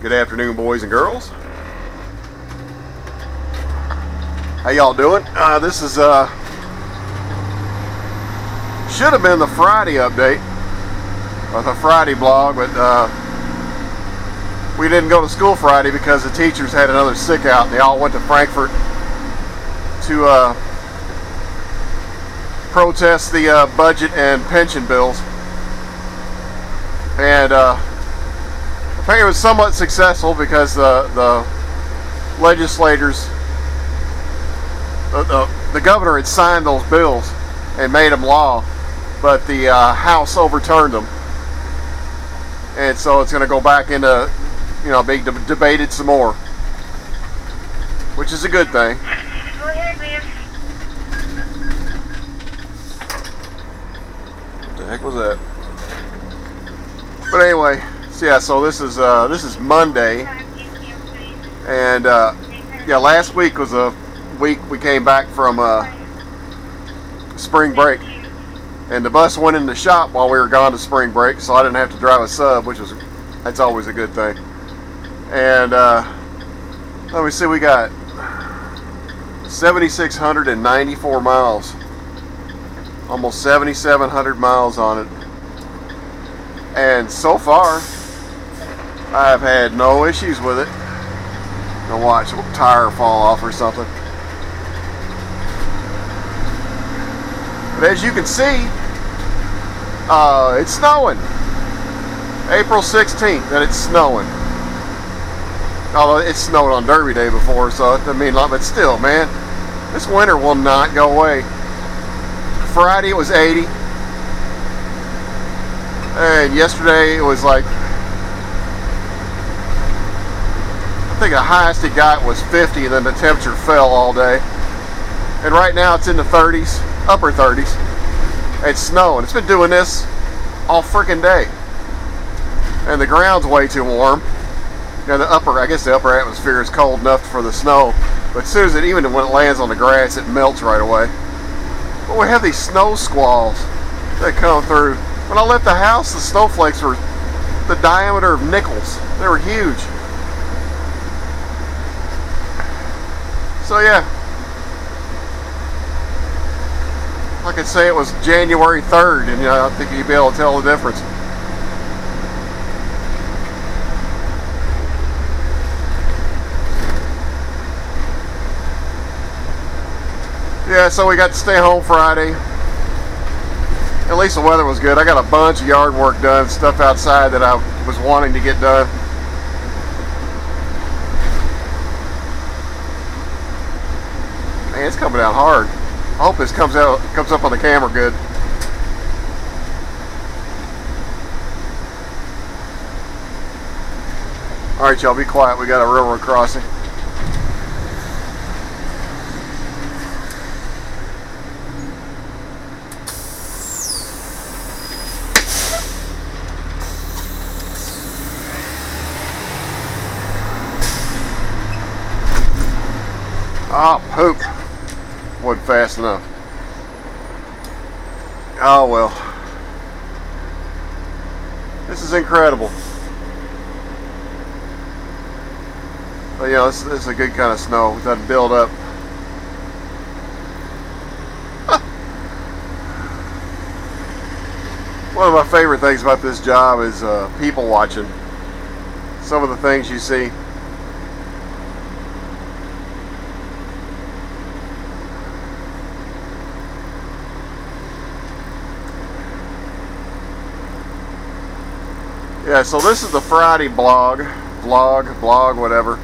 Good afternoon, boys and girls. How y'all doing? This is should have been the Friday update, or the Friday blog, but we didn't go to school Friday because the teachers had another sick out, and they all went to Frankfurt to protest the budget and pension bills. And apparently it was somewhat successful because the legislators, the governor had signed those bills and made them law, but the House overturned them, and so it's going to go back into, being debated some more, which is a good thing. Go ahead, man. What the heck was that? But anyway, so yeah, so this is Monday, and yeah, last week was a week we came back from spring break, and the bus went in the shop while we were gone to spring break, so I didn't have to drive a sub, that's always a good thing. And let me see, we got 7,694 miles, almost 7,700 miles on it. And so far, I've had no issues with it. Now watch a tire fall off or something. But as you can see, it's snowing. April 16th, and it's snowing. Although it snowed on Derby Day before, so it doesn't mean a lot, but still, man, this winter will not go away. Friday it was 80. And yesterday it was like, I think the highest it got was 50, and then the temperature fell all day. And right now it's in the 30s, upper 30s. It's snowing. It's been doing this all freaking day. And the ground's way too warm. I guess the upper atmosphere is cold enough for the snow. But as soon as even when it lands on the grass, it melts right away. But we have these snow squalls that come through. When I left the house, the snowflakes were the diameter of nickels. They were huge. So yeah, I could say it was January 3rd, and I think you'd be able to tell the difference. Yeah, so we got to stay home Friday. At least the weather was good. I got a bunch of yard work done, stuff outside that I was wanting to get done. Man, it's coming down hard. I hope this comes up on the camera good. All right, y'all, be quiet. We got a railroad crossing. Oh, poop. Wasn't fast enough. Oh, well. This is incredible. But, this is a good kind of snow. It doesn't build up. One of my favorite things about this job is people watching. Some of the things you see. Yeah, so this is the Friday vlog, whatever.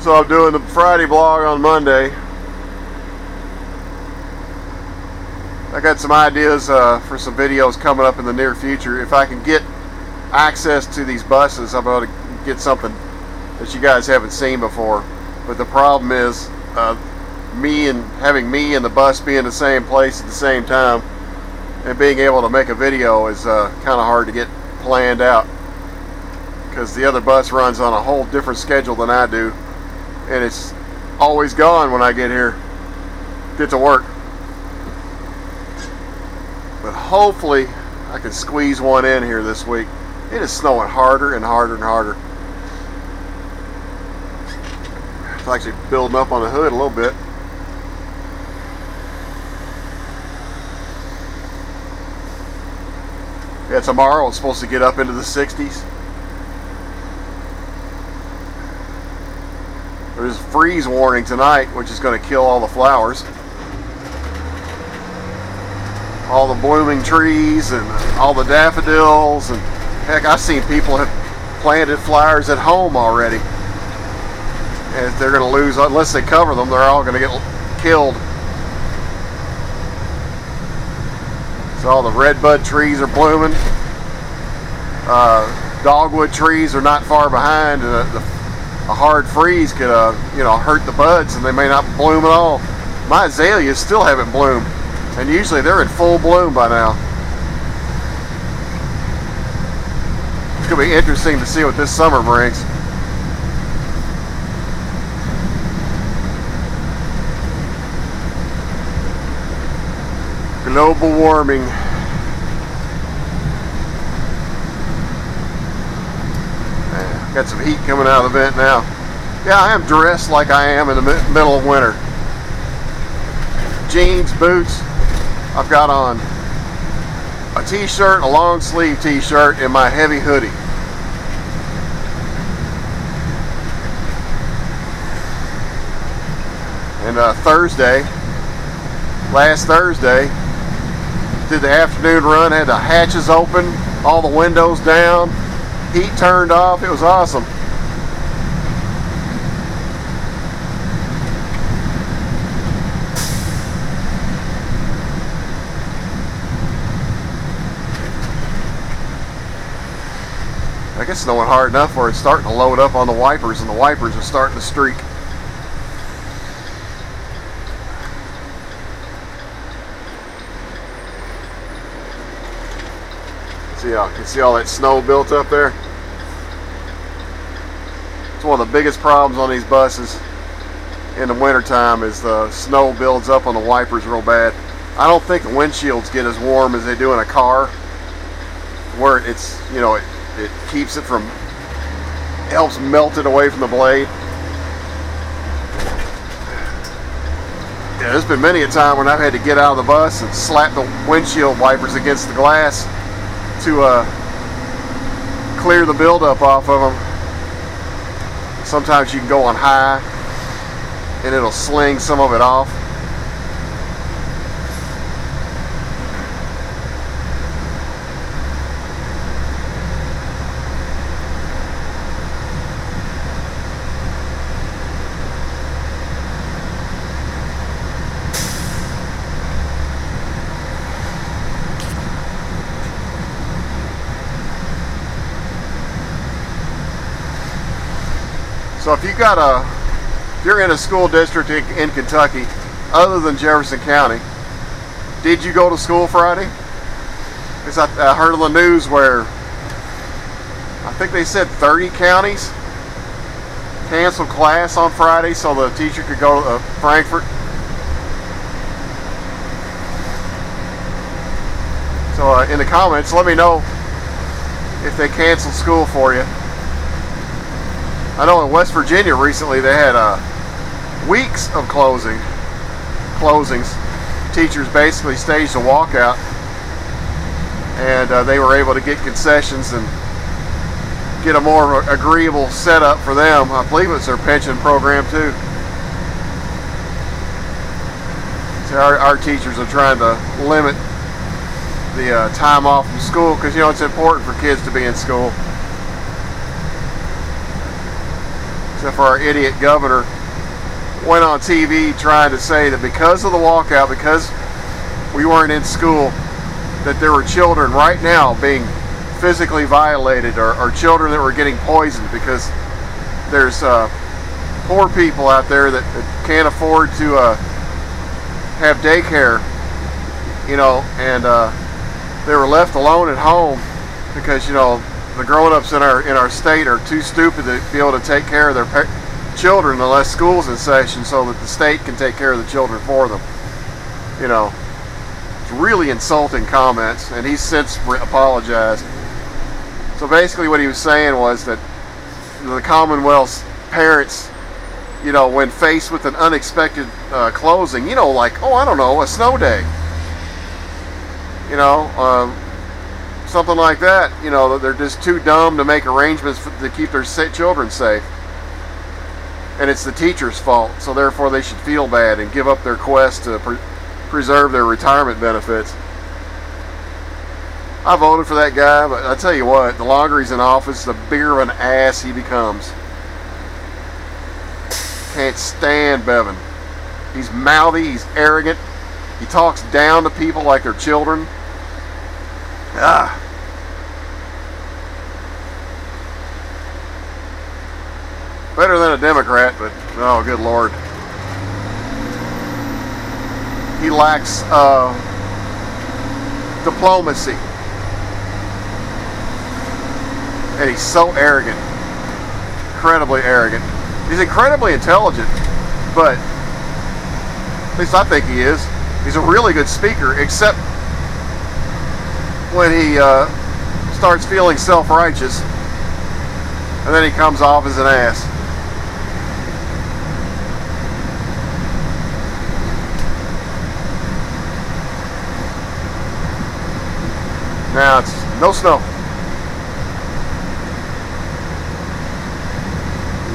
So I'm doing the Friday vlog on Monday. I got some ideas for some videos coming up in the near future. If I can get access to these buses, I'm going to get something that you guys haven't seen before. But the problem is having me and the bus be in the same place at the same time, and being able to make a video is kind of hard to get planned out, because the other bus runs on a whole different schedule than I do, and it's always gone when I get to work. But hopefully I can squeeze one in here this week. It is snowing harder and harder and harder. It's actually building up on the hood a little bit. Yeah, tomorrow it's supposed to get up into the 60s. There's a freeze warning tonight, which is going to kill all the flowers. All the blooming trees and all the daffodils, and heck, I've seen people have planted flowers at home already. And they're going to lose, unless they cover them, they're all going to get killed. So all the redbud trees are blooming. Dogwood trees are not far behind. A hard freeze could, hurt the buds, and they may not bloom at all. My azaleas still haven't bloomed, and usually they're in full bloom by now. It's going to be interesting to see what this summer brings. Global warming. Got some heat coming out of the vent now. Yeah, I am dressed like I am in the middle of winter. Jeans, boots. I've got on a t-shirt, a long sleeve t-shirt, and my heavy hoodie. And last Thursday, did the afternoon run, had the hatches open, all the windows down, heat turned off. It was awesome. I guess it's snowing hard enough where it's starting to load up on the wipers, and the wipers are starting to streak. See, you can see all that snow built up there. It's one of the biggest problems on these buses in the wintertime is the snow builds up on the wipers real bad. I don't think the windshields get as warm as they do in a car, where it's, it keeps it from, helps melt it away from the blade. Yeah, there's been many a time when I've had to get out of the bus and slap the windshield wipers against the glass to clear the buildup off of them. Sometimes you can go on high and it'll sling some of it off. So if you're in a school district in Kentucky, other than Jefferson County, did you go to school Friday? Because I heard on the news where I think they said 30 counties canceled class on Friday so the teacher could go to Frankfort. So in the comments, let me know if they canceled school for you. I know in West Virginia recently they had weeks of closings. Teachers basically staged a walkout, and they were able to get concessions and get a more agreeable setup for them. I believe it's their pension program too. So our teachers are trying to limit the time off from school because it's important for kids to be in school. Except for our idiot governor went on TV trying to say that because of the walkout, because we weren't in school, that there were children right now being physically violated or children that were getting poisoned because there's poor people out there that can't afford to have daycare, and they were left alone at home because, the grown-ups in our state are too stupid to be able to take care of their children unless school's in session, so that the state can take care of the children for them. It's really insulting comments, and he's since apologized. So basically what he was saying was that the Commonwealth's parents, you know, when faced with an unexpected closing, you know, like, oh, I don't know, a snow day, you know, something like that, you know, they're just too dumb to make arrangements to keep their children safe. And it's the teacher's fault, so therefore they should feel bad and give up their quest to preserve their retirement benefits. I voted for that guy, but I tell you what, the longer he's in office, the bigger of an ass he becomes. Can't stand Bevan. He's mouthy, he's arrogant, he talks down to people like they're children. Better than a Democrat, but oh, good Lord. He lacks diplomacy. And he's so arrogant. Incredibly arrogant. He's incredibly intelligent, but at least I think he is. He's a really good speaker, except when he starts feeling self-righteous, and then he comes off as an ass. Now it's no snow.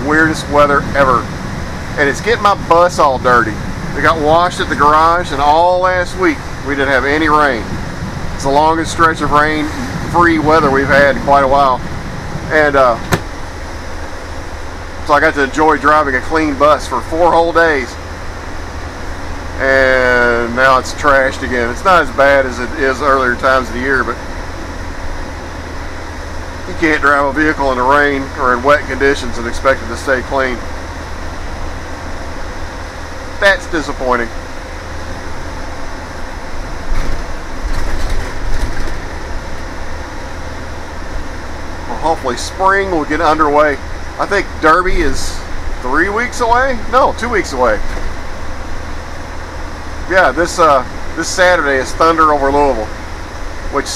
Weirdest weather ever. And it's getting my bus all dirty. We got washed at the garage, and all last week we didn't have any rain. It's the longest stretch of rain-free weather we've had in quite a while. And so I got to enjoy driving a clean bus for 4 whole days. And now it's trashed again. It's not as bad as it is earlier times of the year, but you can't drive a vehicle in the rain or in wet conditions and expect it to stay clean. That's disappointing. Well, hopefully spring will get underway. I think Derby is 3 weeks away? No, 2 weeks away. Yeah, this Saturday is Thunder over Louisville, which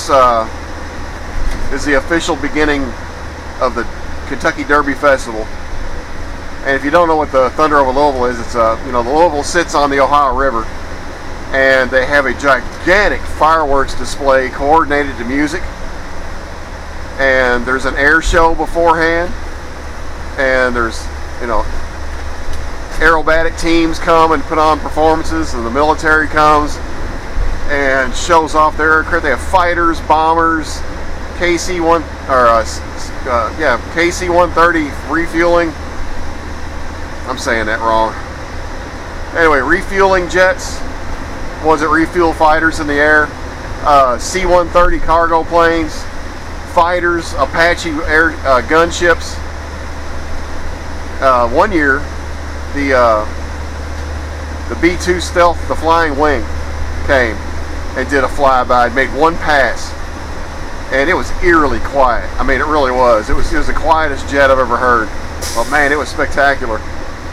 is the official beginning of the Kentucky Derby Festival. And if you don't know what the Thunder over Louisville is, it's you know, the Louisville sits on the Ohio River, and they have a gigantic fireworks display coordinated to music. And there's an air show beforehand, and there's, you know, aerobatic teams come and put on performances, and the military comes and shows off their aircraft. They have fighters, bombers, KC-130 refueling. I'm saying that wrong. Anyway, refueling jets. Was it refuel fighters in the air? C-130 cargo planes, fighters, Apache air gunships. One year, the B-2 Stealth, the Flying Wing, came and did a flyby. Made one pass, and it was eerily quiet. I mean, it really was. It was the quietest jet I've ever heard. But man, it was spectacular.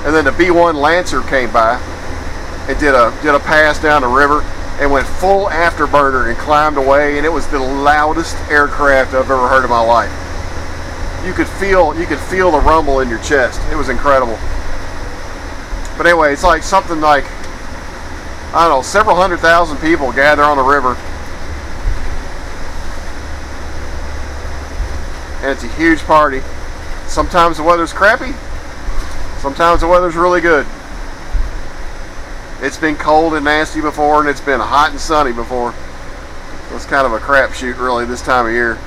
And then the B-1 Lancer came by and did a pass down the river and went full afterburner and climbed away, and it was the loudest aircraft I've ever heard in my life. You could feel the rumble in your chest. It was incredible. But anyway, it's like something like, I don't know, several 100,000 people gather on the river, and it's a huge party. Sometimes the weather's crappy, sometimes the weather's really good. It's been cold and nasty before, and it's been hot and sunny before. So it's kind of a crapshoot really this time of year.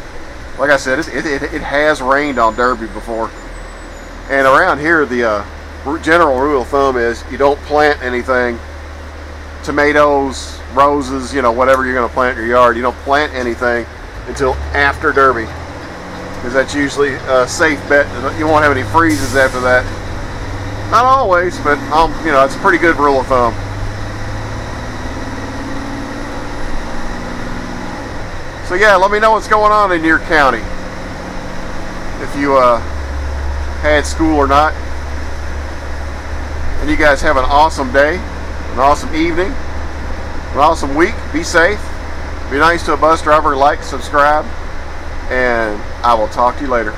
Like I said, it has rained on Derby before. And around here, the general rule of thumb is you don't plant anything, tomatoes, roses, you know, whatever you're going to plant in your yard, you don't plant anything until after Derby, because that's usually a safe bet. You won't have any freezes after that. Not always, but you know, it's a pretty good rule of thumb. So yeah, let me know what's going on in your county, if you had school or not. And you guys have an awesome day, an awesome evening, an awesome week. Be safe. Be nice to a bus driver. Like, subscribe. and I will talk to you later.